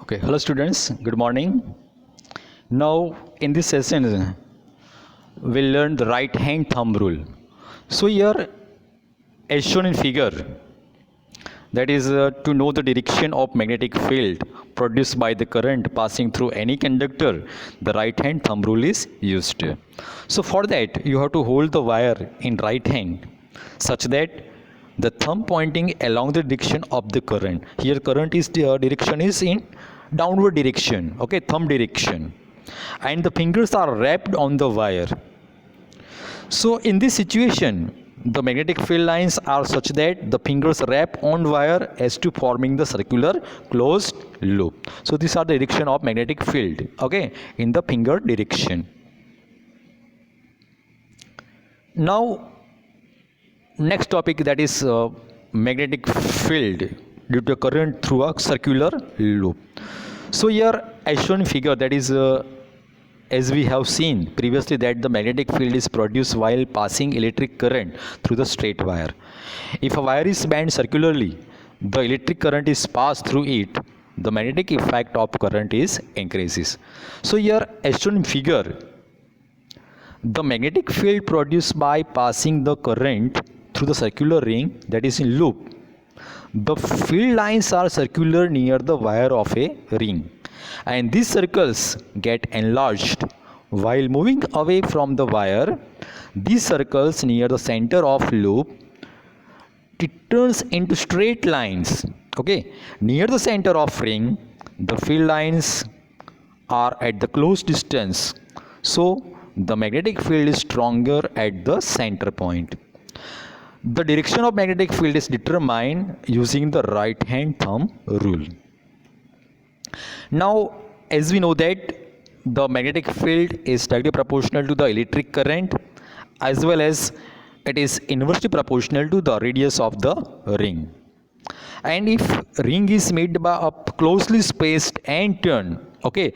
Okay, hello students, good morning. Now in this session we'll learn the right hand thumb rule. So here as shown in figure, that is to know the direction of magnetic field produced by the current passing through any conductor, the right hand thumb rule is used. So for that you have to hold the wire in right hand such that the thumb pointing along the direction of the current. Here current is direction is in downward direction, okay, thumb direction, and the fingers are wrapped on the wire. So in this situation the magnetic field lines are such that the fingers wrap on wire as to forming the circular closed loop. So these are the direction of magnetic field, okay, in the finger direction. Now next topic, that is magnetic field due to current through a circular loop. So here as shown in figure, that is as we have seen previously that the magnetic field is produced while passing electric current through the straight wire. If a wire is bent circularly, the electric current is passed through it, the magnetic effect of current is increases. So here as shown in figure, the magnetic field produced by passing the current through the circular ring, that is in loop, the field lines are circular near the wire of a ring, and these circles get enlarged while moving away from the wire. These circles near the center of loop, it turns into straight lines, okay. Near the center of ring the field lines are at the close distance, so the magnetic field is stronger at the center point. The direction of magnetic field is determined using the right hand thumb rule. Now as we know that the magnetic field is directly proportional to the electric current, as well as it is inversely proportional to the radius of the ring. And if ring is made by a closely spaced n turn, okay,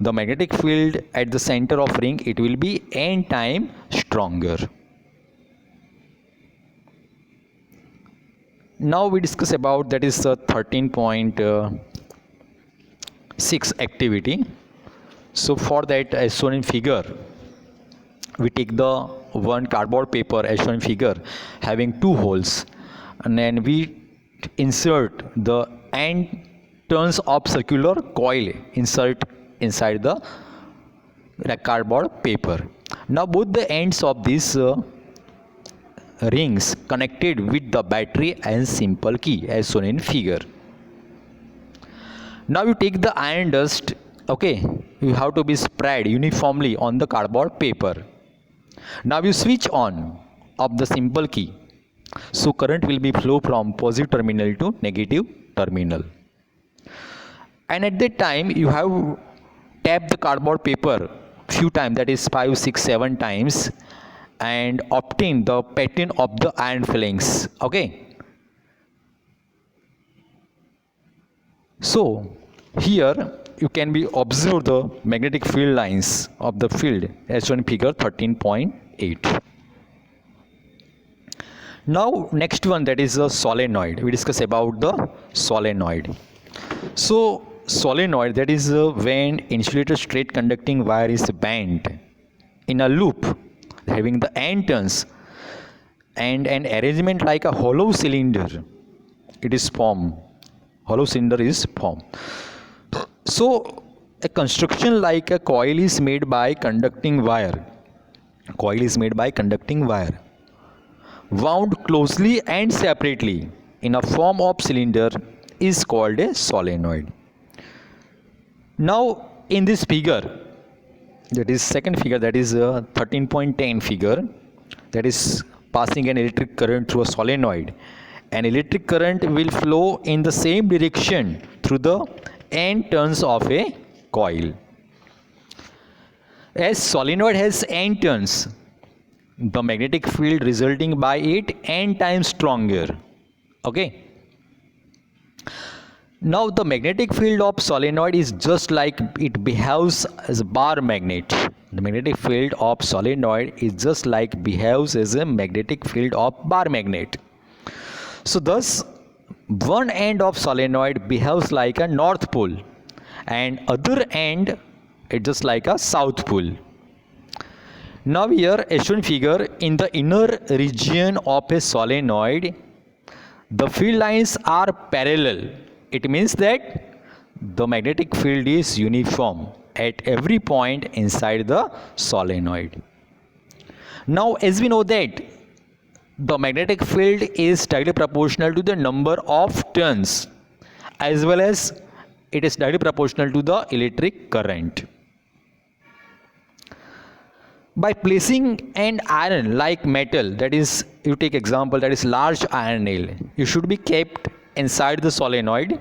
the magnetic field at the center of ring, it will be n time stronger. Now we discuss about, that is 13.6 activity. So for that, as shown in figure, we take the one cardboard paper as shown in figure having two holes, and then we insert the end turns of circular coil inside the cardboard paper. Now both the ends of these rings connected with the battery and simple key as shown in figure. Now you take the iron dust, okay, you have to be spread uniformly on the cardboard paper. Now you switch on of the simple key, so current will be flow from positive terminal to negative terminal, and at that time you have tapped the cardboard paper few times, that is 5, 6, 7 times, and obtain the pattern of the iron fillings, okay. So here you can be observe the magnetic field lines of the field as shown in figure 13.8. Now next one, that is a solenoid. We discuss about the solenoid. So solenoid, that is when insulated straight conducting wire is bent in a loop having the end turns and an arrangement like a hollow cylinder, it is formed. Hollow cylinder is formed. So a construction like a coil is made by conducting wire. Coil is made by conducting wire wound closely and separately in a form of cylinder is called a solenoid. Now in this figure, that is second figure, that is 13.10 figure, that is passing an electric current through a solenoid. An electric current will flow in the same direction through the n turns of a coil. As solenoid has n turns, the magnetic field resulting by it n times stronger, okay. Now the magnetic field of solenoid is just like it behaves as a bar magnet. The magnetic field of solenoid is just like behaves as a magnetic field of bar magnet. So thus one end of solenoid behaves like a north pole and other end it's just like a south pole. Now here as shown figure, in the inner region of a solenoid the field lines are parallel. It means that the magnetic field is uniform at every point inside the solenoid. Now as we know that the magnetic field is directly proportional to the number of turns as well as it is directly proportional to the electric current. By placing an iron like metal, that is, you take example, that is large iron nail, it should be kept inside the solenoid.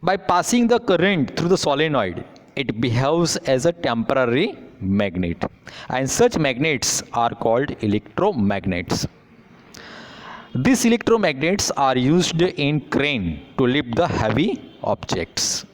By passing the current through the solenoid, it behaves as a temporary magnet, and such magnets are called electromagnets. These electromagnets are used in crane to lift the heavy objects.